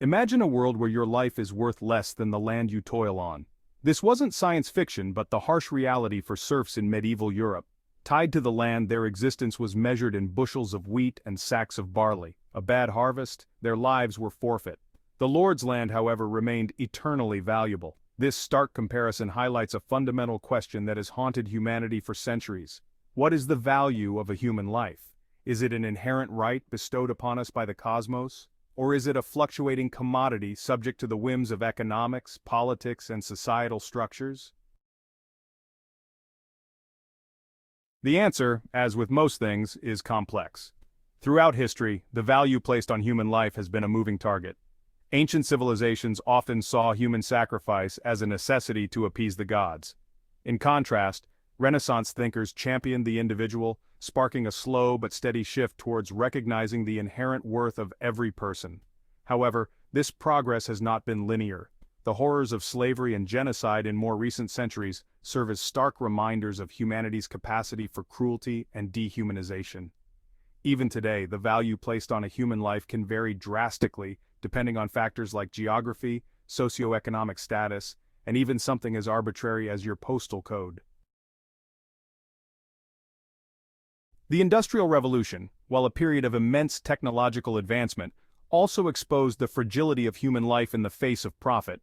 Imagine a world where your life is worth less than the land you toil on. This wasn't science fiction, but the harsh reality for serfs in medieval Europe. Tied to the land, their existence was measured in bushels of wheat and sacks of barley. A bad harvest, their lives were forfeit. The Lord's land, however, remained eternally valuable. This stark comparison highlights a fundamental question that has haunted humanity for centuries. What is the value of a human life? Is it an inherent right bestowed upon us by the cosmos? Or is it a fluctuating commodity subject to the whims of economics, politics, and societal structures? The answer, as with most things, is complex. Throughout history, the value placed on human life has been a moving target. Ancient civilizations often saw human sacrifice as a necessity to appease the gods. In contrast, Renaissance thinkers championed the individual, sparking a slow but steady shift towards recognizing the inherent worth of every person. However, this progress has not been linear. The horrors of slavery and genocide in more recent centuries serve as stark reminders of humanity's capacity for cruelty and dehumanization. Even today, the value placed on a human life can vary drastically depending on factors like geography, socioeconomic status, and even something as arbitrary as your postal code. The Industrial Revolution, while a period of immense technological advancement, also exposed the fragility of human life in the face of profit.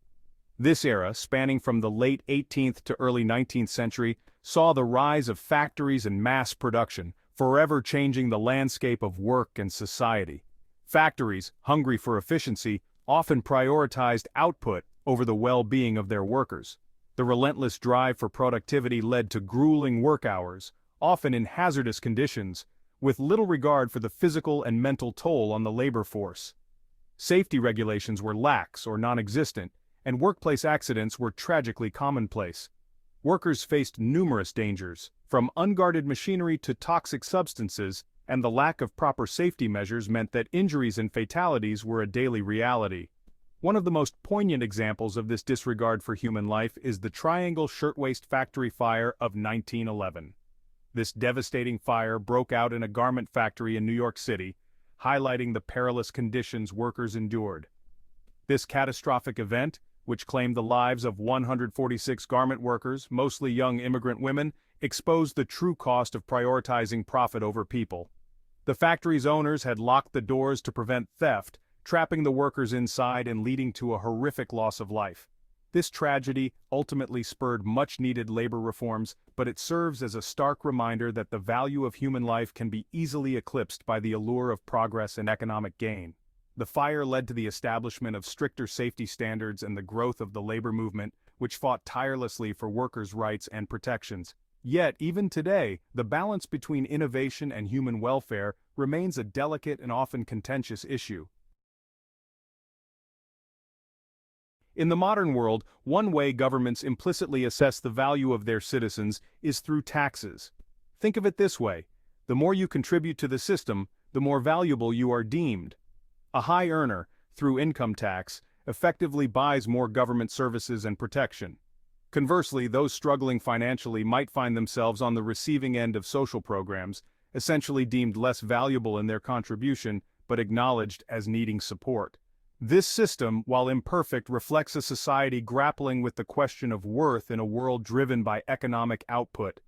This era, spanning from the late 18th to early 19th century, saw the rise of factories and mass production, forever changing the landscape of work and society. Factories, hungry for efficiency, often prioritized output over the well-being of their workers. The relentless drive for productivity led to grueling work hours, often in hazardous conditions, with little regard for the physical and mental toll on the labor force. Safety regulations were lax or non-existent, and workplace accidents were tragically commonplace. Workers faced numerous dangers, from unguarded machinery to toxic substances, and the lack of proper safety measures meant that injuries and fatalities were a daily reality. One of the most poignant examples of this disregard for human life is the Triangle Shirtwaist Factory fire of 1911. This devastating fire broke out in a garment factory in New York City, highlighting the perilous conditions workers endured. This catastrophic event, which claimed the lives of 146 garment workers, mostly young immigrant women, exposed the true cost of prioritizing profit over people. The factory's owners had locked the doors to prevent theft, trapping the workers inside and leading to a horrific loss of life. This tragedy ultimately spurred much-needed labor reforms, but it serves as a stark reminder that the value of human life can be easily eclipsed by the allure of progress and economic gain. The fire led to the establishment of stricter safety standards and the growth of the labor movement, which fought tirelessly for workers' rights and protections. Yet, even today, the balance between innovation and human welfare remains a delicate and often contentious issue. In the modern world, one way governments implicitly assess the value of their citizens is through taxes. Think of it this way: the more you contribute to the system, the more valuable you are deemed. A high earner, through income tax, effectively buys more government services and protection. Conversely, those struggling financially might find themselves on the receiving end of social programs, essentially deemed less valuable in their contribution, but acknowledged as needing support. This system, while imperfect, reflects a society grappling with the question of worth in a world driven by economic output.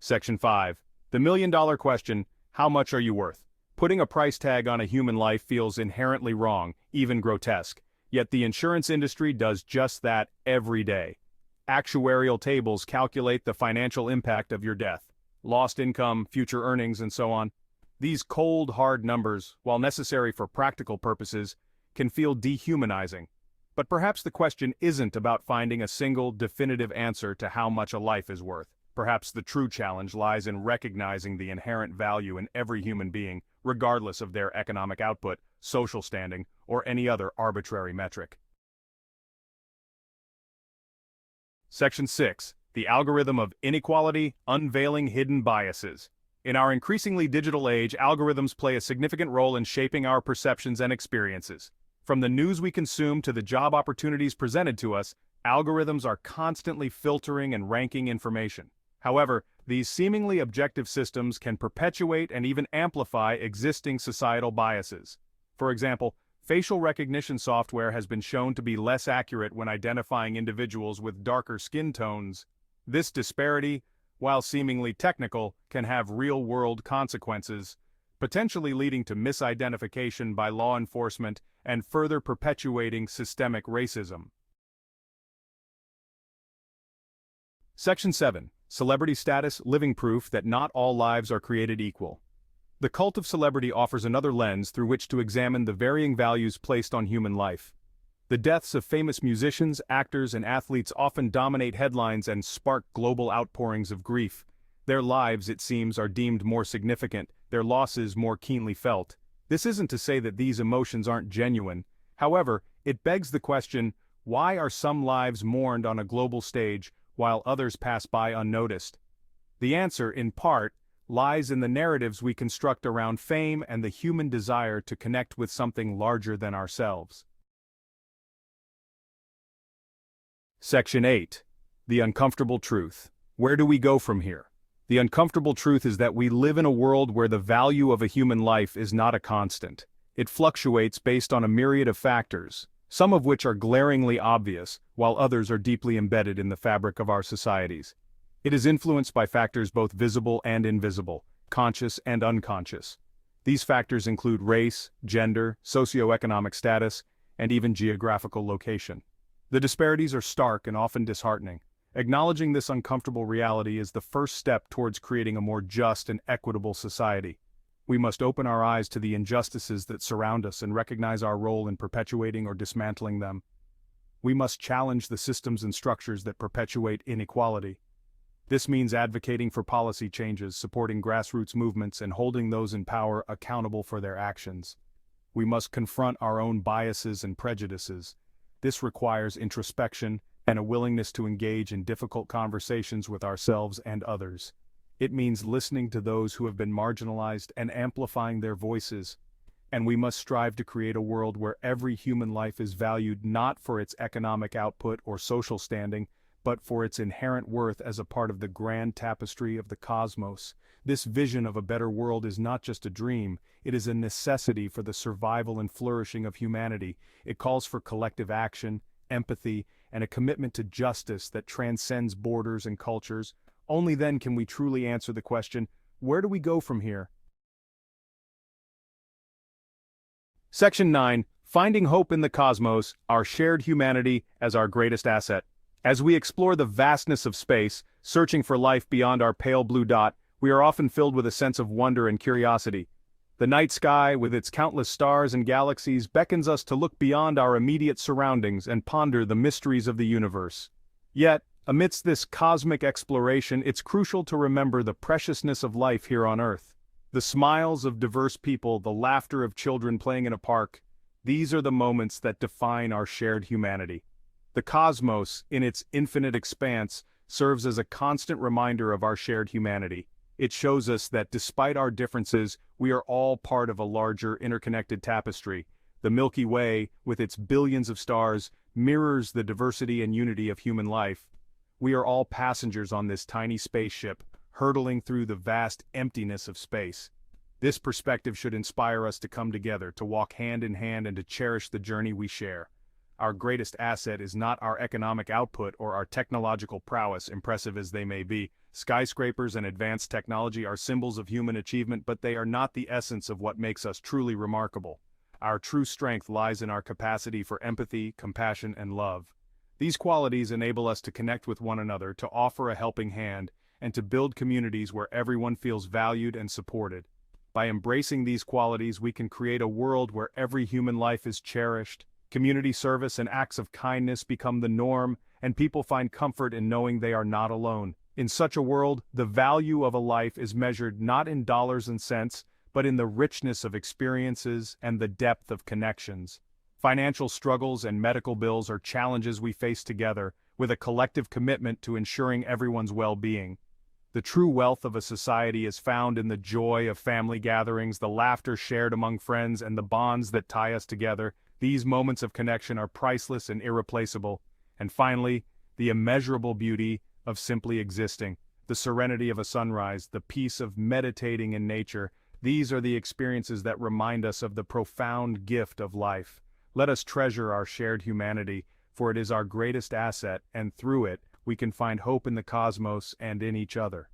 Section 5. The million-dollar question: how much are you worth? Putting a price tag on a human life feels inherently wrong, even grotesque. Yet the insurance industry does just that every day. Actuarial tables calculate the financial impact of your death: lost income, future earnings, and so on. These cold, hard numbers, while necessary for practical purposes, can feel dehumanizing. But perhaps the question isn't about finding a single, definitive answer to how much a life is worth. Perhaps the true challenge lies in recognizing the inherent value in every human being, regardless of their economic output, social standing, or any other arbitrary metric. Section 6. The algorithm of inequality, unveiling hidden biases. In our increasingly digital age, algorithms play a significant role in shaping our perceptions and experiences. From the news we consume to the job opportunities presented to us, algorithms are constantly filtering and ranking information. However, These seemingly objective systems can perpetuate and even amplify existing societal biases. For example, facial recognition software has been shown to be less accurate when identifying individuals with darker skin tones. This disparity, while seemingly technical, can have real-world consequences, potentially leading to misidentification by law enforcement and further perpetuating systemic racism. Section 7. Celebrity status, living proof that not all lives are created equal. The cult of celebrity offers another lens through which to examine the varying values placed on human life. The deaths of famous musicians, actors, and athletes often dominate headlines and spark global outpourings of grief. Their lives, it seems, are deemed more significant, their losses more keenly felt. This isn't to say that these emotions aren't genuine. However, it begs the question, why are some lives mourned on a global stage while others pass by unnoticed? The answer, in part, lies in the narratives we construct around fame and the human desire to connect with something larger than ourselves. Section 8. The uncomfortable truth. Where do we go from here? The uncomfortable truth is that we live in a world where the value of a human life is not a constant. It fluctuates based on a myriad of factors, some of which are glaringly obvious, while others are deeply embedded in the fabric of our societies. It is influenced by factors both visible and invisible, conscious and unconscious. These factors include race, gender, socioeconomic status, and even geographical location. The disparities are stark and often disheartening. Acknowledging this uncomfortable reality is the first step towards creating a more just and equitable society. We must open our eyes to the injustices that surround us and recognize our role in perpetuating or dismantling them. We must challenge the systems and structures that perpetuate inequality. This means advocating for policy changes, supporting grassroots movements, and holding those in power accountable for their actions. We must confront our own biases and prejudices. This requires introspection and a willingness to engage in difficult conversations with ourselves and others. It means listening to those who have been marginalized and amplifying their voices. And we must strive to create a world where every human life is valued not for its economic output or social standing, but for its inherent worth as a part of the grand tapestry of the cosmos. This vision of a better world is not just a dream, it is a necessity for the survival and flourishing of humanity. It calls for collective action, empathy, and a commitment to justice that transcends borders and cultures. Only then can we truly answer the question, where do we go from here? Section 9. Finding hope in the cosmos, our shared humanity as our greatest asset. As we explore the vastness of space, searching for life beyond our pale blue dot, we are often filled with a sense of wonder and curiosity. The night sky, with its countless stars and galaxies, beckons us to look beyond our immediate surroundings and ponder the mysteries of the universe. Yet, amidst this cosmic exploration, it's crucial to remember the preciousness of life here on Earth. The smiles of diverse people, the laughter of children playing in a park, these are the moments that define our shared humanity. The cosmos, in its infinite expanse, serves as a constant reminder of our shared humanity. It shows us that despite our differences, we are all part of a larger interconnected tapestry. The Milky Way, with its billions of stars, mirrors the diversity and unity of human life. We are all passengers on this tiny spaceship, hurtling through the vast emptiness of space. This perspective should inspire us to come together, to walk hand in hand, and to cherish the journey we share. Our greatest asset is not our economic output or our technological prowess, impressive as they may be. Skyscrapers and advanced technology are symbols of human achievement, but they are not the essence of what makes us truly remarkable. Our true strength lies in our capacity for empathy, compassion, and love. These qualities enable us to connect with one another, to offer a helping hand, and to build communities where everyone feels valued and supported. By embracing these qualities, we can create a world where every human life is cherished. Community service and acts of kindness become the norm, and people find comfort in knowing they are not alone. In such a world, the value of a life is measured not in dollars and cents, but in the richness of experiences and the depth of connections. Financial struggles and medical bills are challenges we face together, with a collective commitment to ensuring everyone's well-being. The true wealth of a society is found in the joy of family gatherings, the laughter shared among friends, and the bonds that tie us together. These moments of connection are priceless and irreplaceable. And finally, the immeasurable beauty of simply existing. The serenity of a sunrise, the peace of meditating in nature, these are the experiences that remind us of the profound gift of life. Let us treasure our shared humanity, for it is our greatest asset, and through it, we can find hope in the cosmos and in each other.